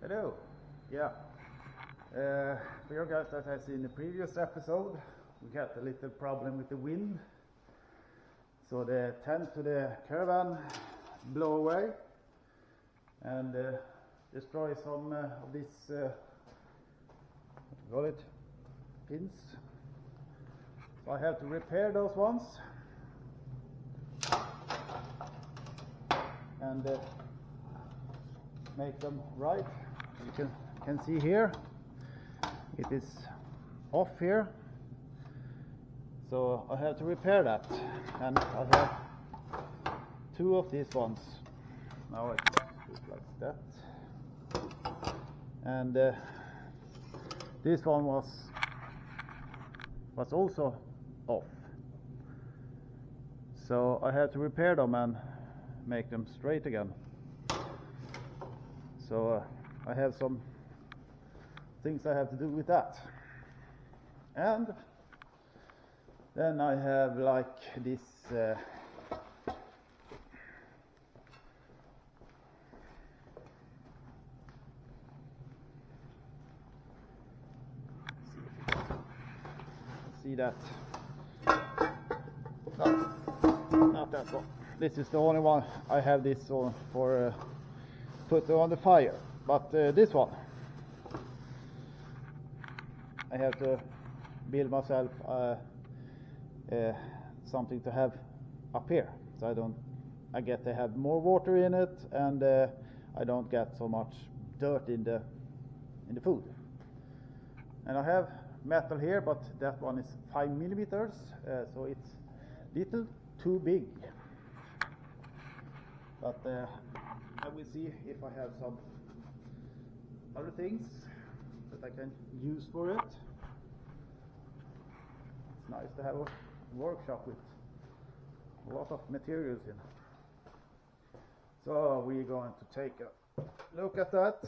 Hello. Yeah. For you guys that has seen the previous episode, we got a little problem with the wind. So the tent to the caravan blow away and destroy some of these what do you call it, pins. So I have to repair those ones and make them right. You can see here it is off here, so I have to repair that, and I have two of these ones. Now it looks like that, and this one was also off, so I have to repair them and make them straight again. So I have some things I have to do with that, and then I have like this see that? No, not that one. This is the only one I have this on for put on the fire, but this one I have to build myself something to have up here, so I get to have more water in it, and I don't get so much dirt in the food. And I have metal here, but that one is 5 millimeters, so it's little too big. But I will see if I have some other things that I can use for it. It's nice to have a workshop with a lot of materials in. So we're going to take a look at that,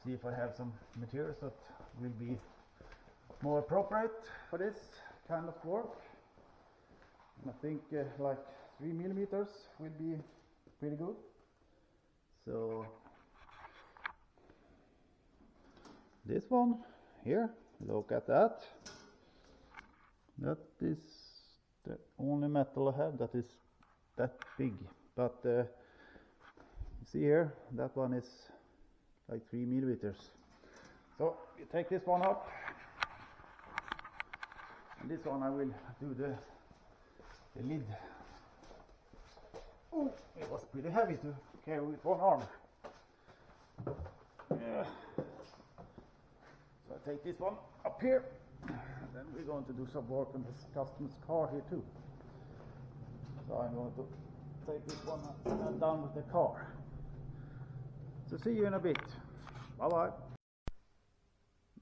see if I have some materials that will be more appropriate for this kind of work. And I think like 3 millimeters will be pretty good. So this one here, look at that. That is the only metal I have that is that big. But you see here, that one is like 3 millimeters. So you take this one up, and this one I will do the lid. Oh, it was pretty heavy to carry with one arm. Yeah. So I take this one up here, and then we're going to do some work on this customer's car here too. So I'm going to take this one and down with the car. So see you in a bit. Bye bye.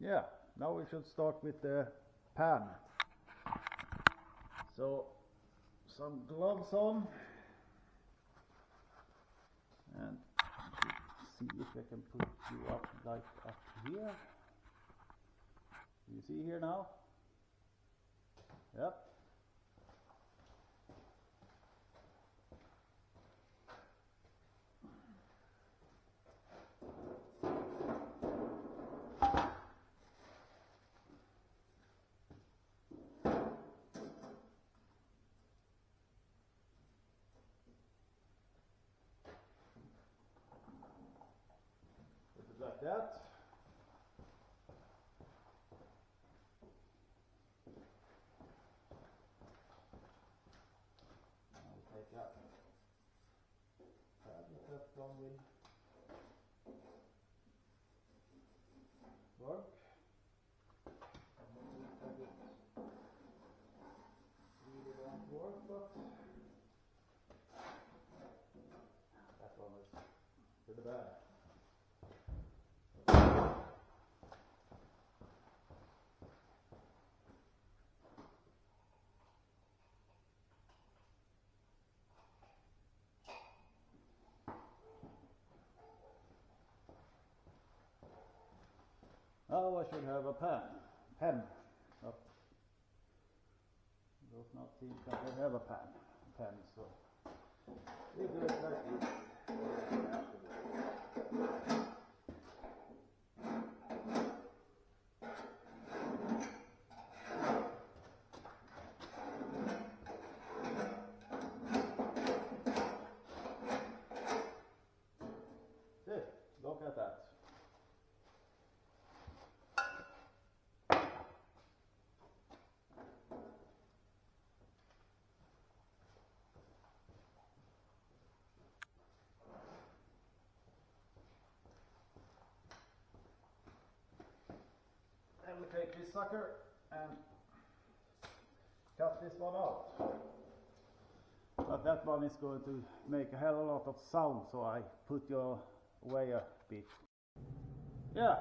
Yeah, now we should start with the pan. So some gloves on, and see if I can put you up like up here. You see here now? Yep. Like that. I'll take that. That one will work. Really won't work, but that one is pretty bad. Now I should have a pen. Oh. Does not seem that I have a pen, so we do it like this. at that. Then we take this sucker and cut this one out. But that one is going to make a hell of a lot of sound, so I put you away a bit. Yeah,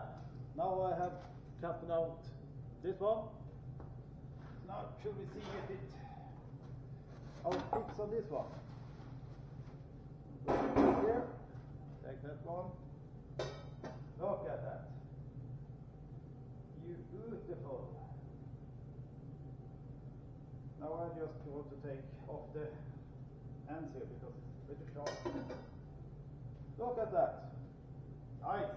now I have cut out this one. Now should we see if it fits on this one. Here, take that one. Look at that. Beautiful. Now I just want to take off the ends here because it's pretty sharp. Look at that. Nice.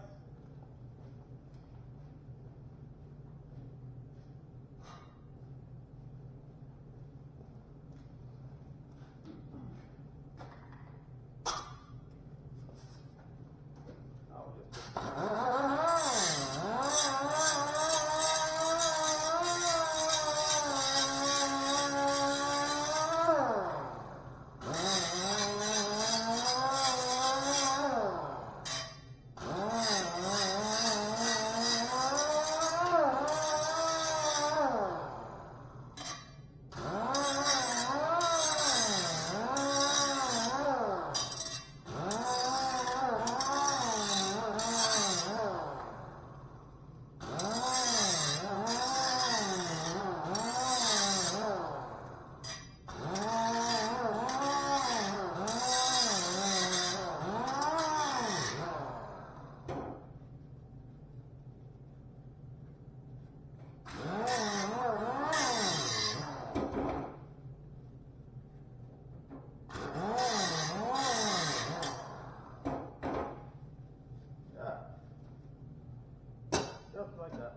Now just like that.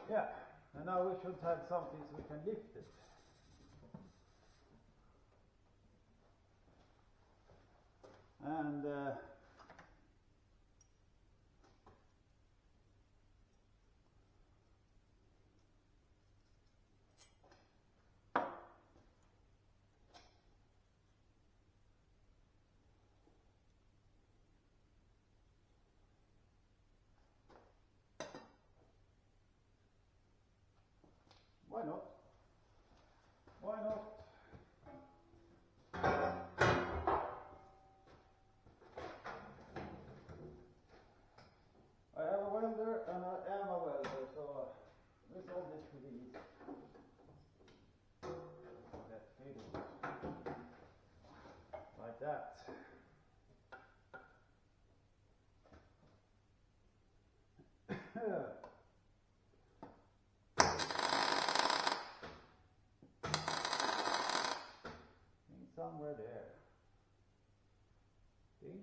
Yeah, and now we should have something so we can lift it. And why not? Why not? I have a welder and I am a welder, so this all this pretty easy. That figures. Like that. Somewhere there. Think.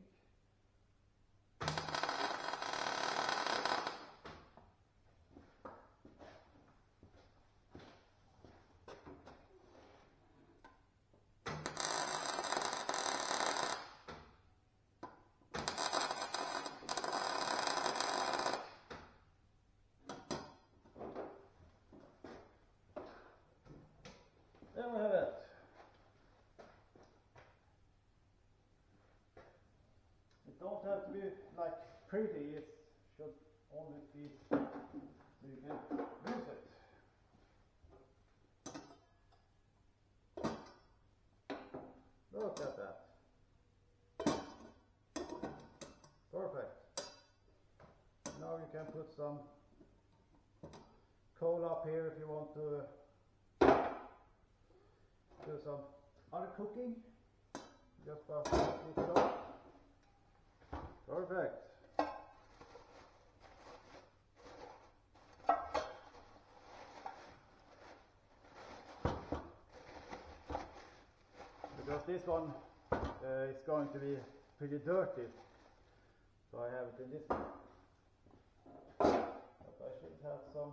There we have it. It don't have to be like pretty, it should only be so you can use it. Look at that. Perfect. Now you can put some coal up here if you want to do some other cooking. Just lift it up. Perfect. Because this one is going to be pretty dirty, so I have it in this one. it has some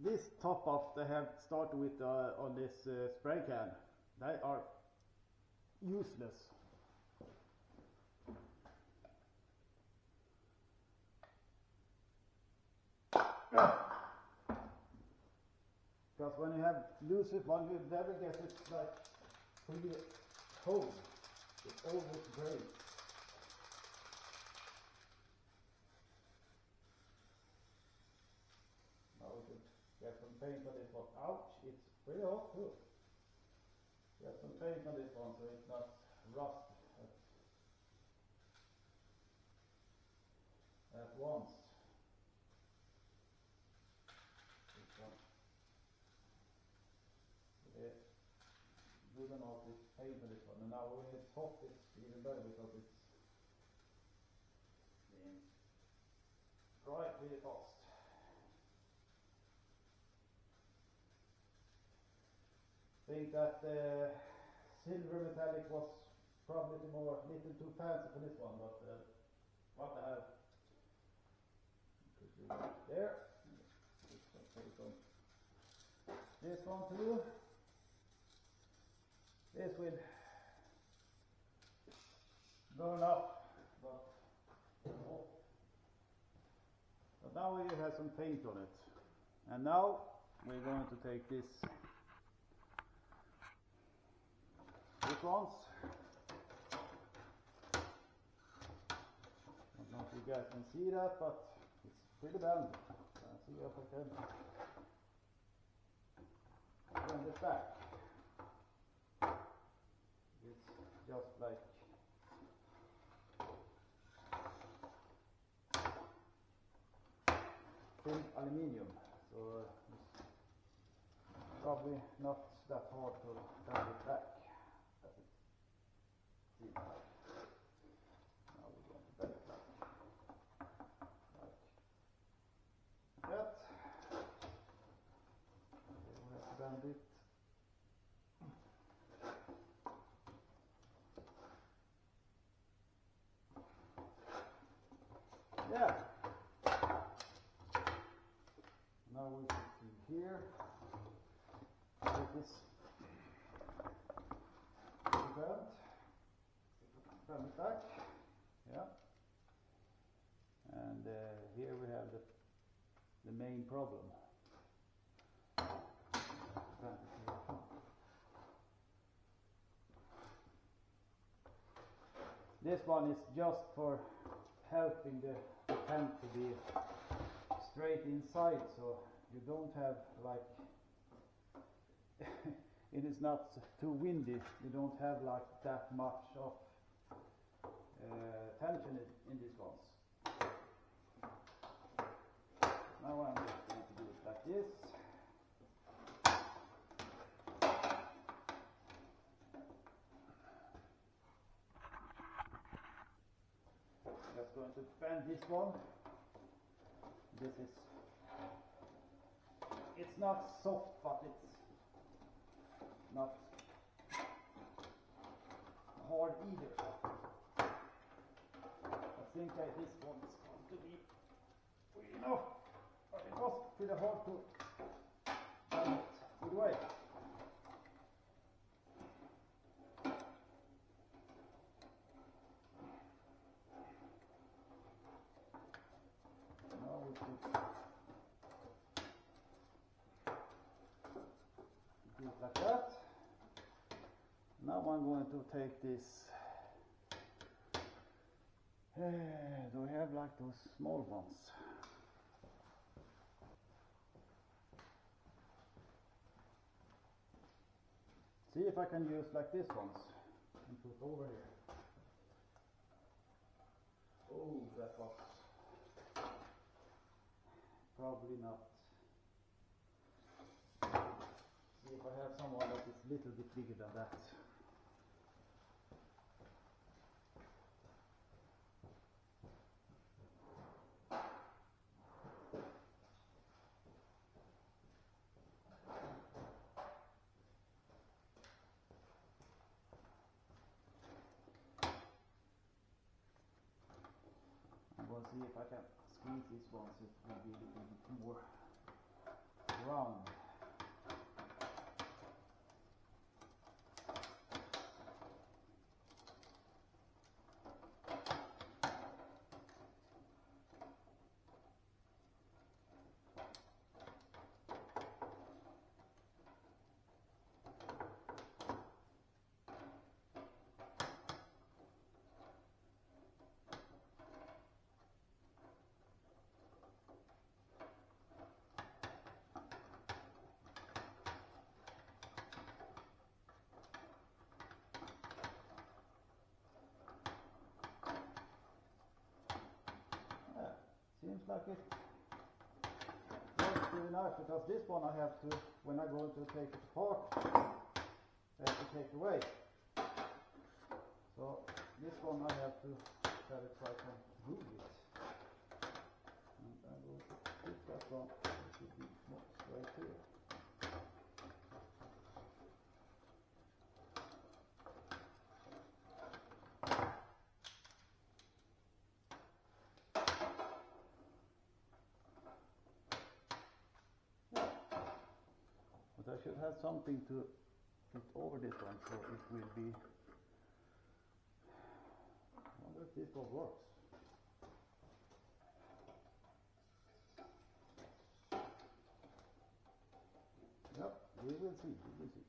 this top up they have started with on this spray can, they are useless. Because when you have loose one, you never get it like fully home. It always breaks. Now we can get some paint on this one. Ouch, it's pretty hot too. Get some paint on this one so it's not rust at once. This one. Good enough with paint on this one. And now when it's hot it's even better because it's being dried really fast. I think that silver metallic was probably little too fancy for this one, but what I have, there. This one too. This will burn up, but now we have some paint on it, and now we're going to take this ones. I don't know if you guys can see that, but it's pretty bent. Let's see if I can bend it back. It's just like thin aluminium, so it's probably not that hard to bend it back. Now we're going to bend it back like that. Okay, we have to bend it. Yeah. Now we can see here. Take this bend. Bend it back. Yeah. And here we have the main problem. This one is just for helping the tent to be straight inside, so you don't have like it is not too windy, you don't have like that much of tension in these ones. Now I'm just going to do it like this. Just going to bend this one. This is, it's not soft, but it's not hard either. I think this one is going to be good enough, but it was pretty hard to bend it good way. Now we should do it like that. Now I'm going to take this. Do we have like those small ones? See if I can use like this ones and put over here. Oh, that was probably not. See if I have someone that is a little bit bigger than that. see if I can squeeze this one so it will be a little bit more round. Seems like it works really nice, because this one I have to, when I go to take it apart, I have to take away. So this one I have to try to move it. And I'm going to put that one, it should be more straight here. I should have something to put over this one, so it will be. I wonder if this one works. Yep, we will see. We will see.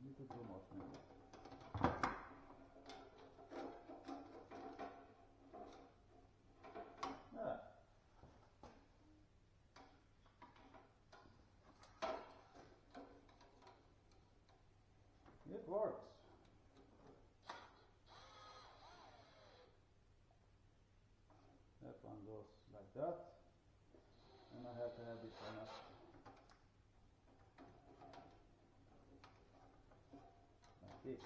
Little too much maybe. Yeah. It works. That one goes like that, and I have to have this one up. Like this.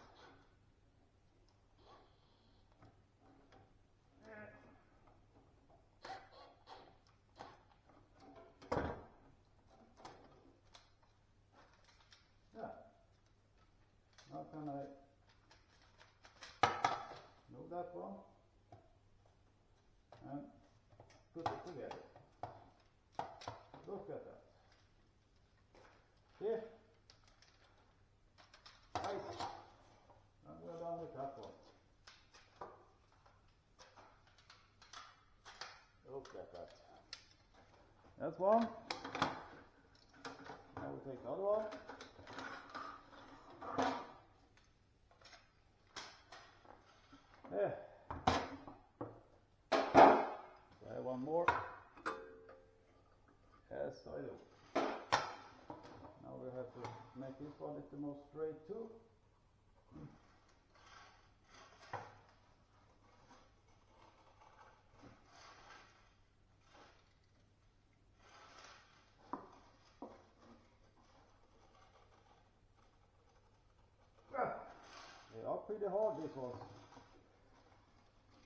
Yeah. Now can I move that one and put it together. Look at that. See? Nice. And we're done with that one. Look at that. That's one. Now we'll take the other one. There. So I have one more. Yes, I do. Now we have to make this one a little more straight too. They are pretty hard, this was.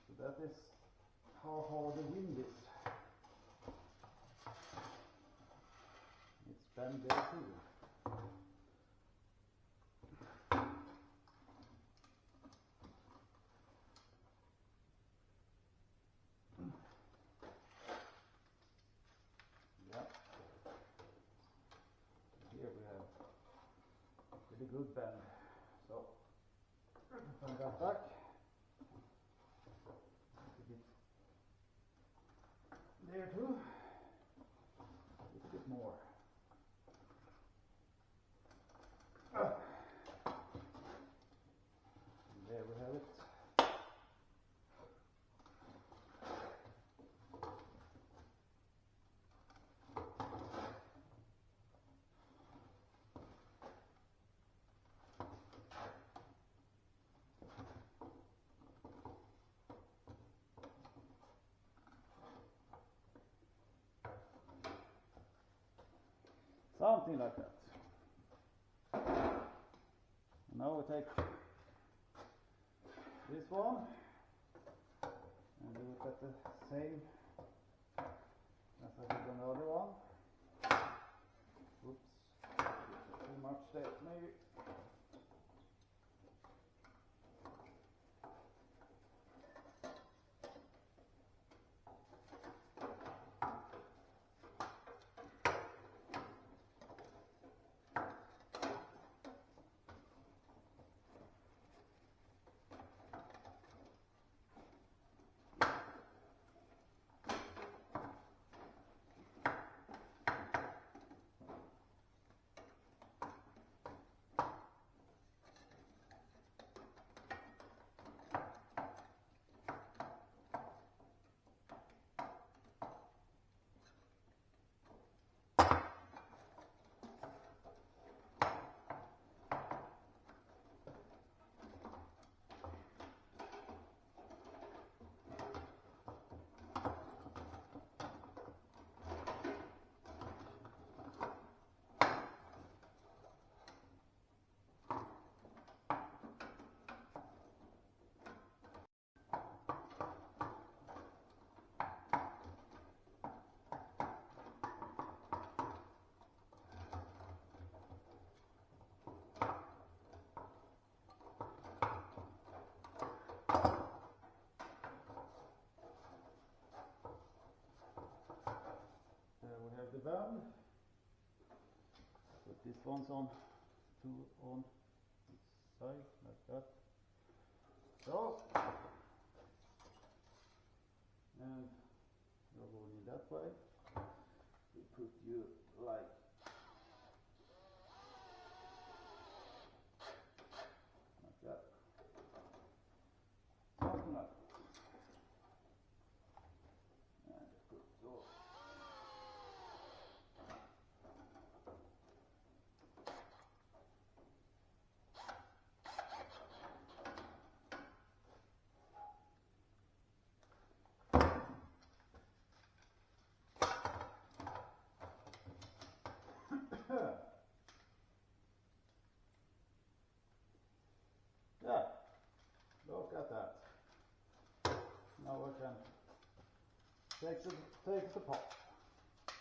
So that is how hard the wind is. It's bent there too. Yeah. Here we have pretty good bend. So turn that back. There too. A little bit more. And there we have it. Something like that. now we take this one and do it at the same as I did on the other one. Oops, too much there maybe. The van. Put these ones on, two on each side like that. So, and you're going that way. We put you like that. Something like that. And put yours. Yeah, look at that. Now we can take it apart.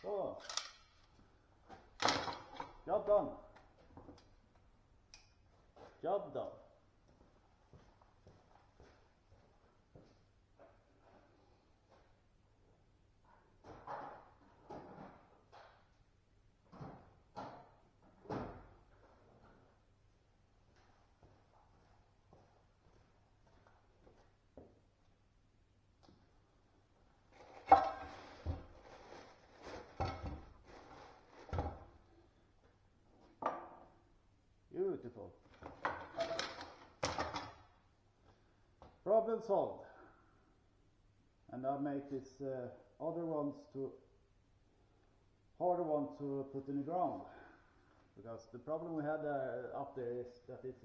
So, job done. Job done. Beautiful. Problem solved. And I'll make this other ones to harder one to put in the ground, because the problem we had up there is that it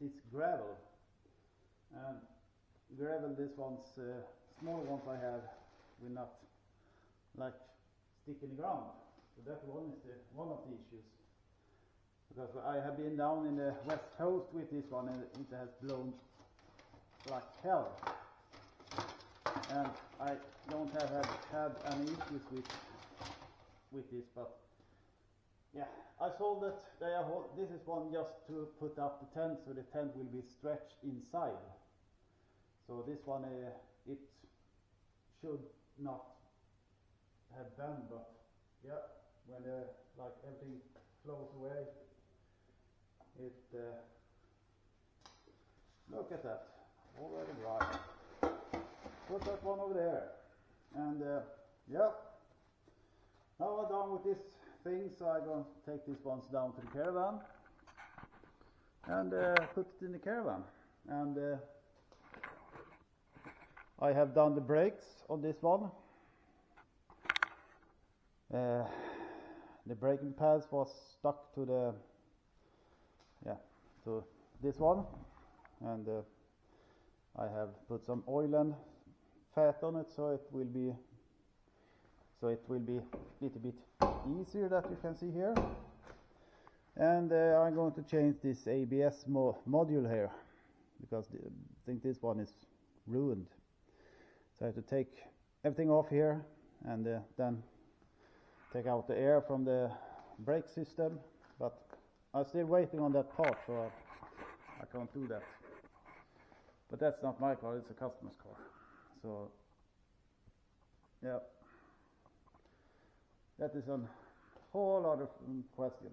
is gravel, and gravel, this one's small ones I have will not like stick in the ground. So that one is one of the issues. Because I have been down in the west coast with this one and it has blown like hell. And I don't have had any issues with this, but yeah, I solved it. This is one just to put up the tent, so the tent will be stretched inside. So this one, it should not have bend, but yeah, when like everything flows away, it look at that, already dry. Put that one over there, and yeah, now I'm done with this thing, so I'm going to take these ones down to the caravan and put it in the caravan. And I have done the brakes on this one. The braking pads was stuck to the to this one, and I have put some oil and fat on it, so it will be a little bit easier, that you can see here. And I'm going to change this ABS module here, because I think this one is ruined. So I have to take everything off here and then take out the air from the brake system, but I'm still waiting on that part, so I can't do that. But that's not my car, it's a customer's car. So yeah, that is a whole other question.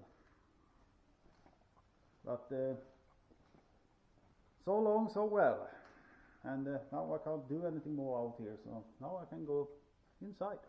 But so long so well, and now I can't do anything more out here, so now I can go inside.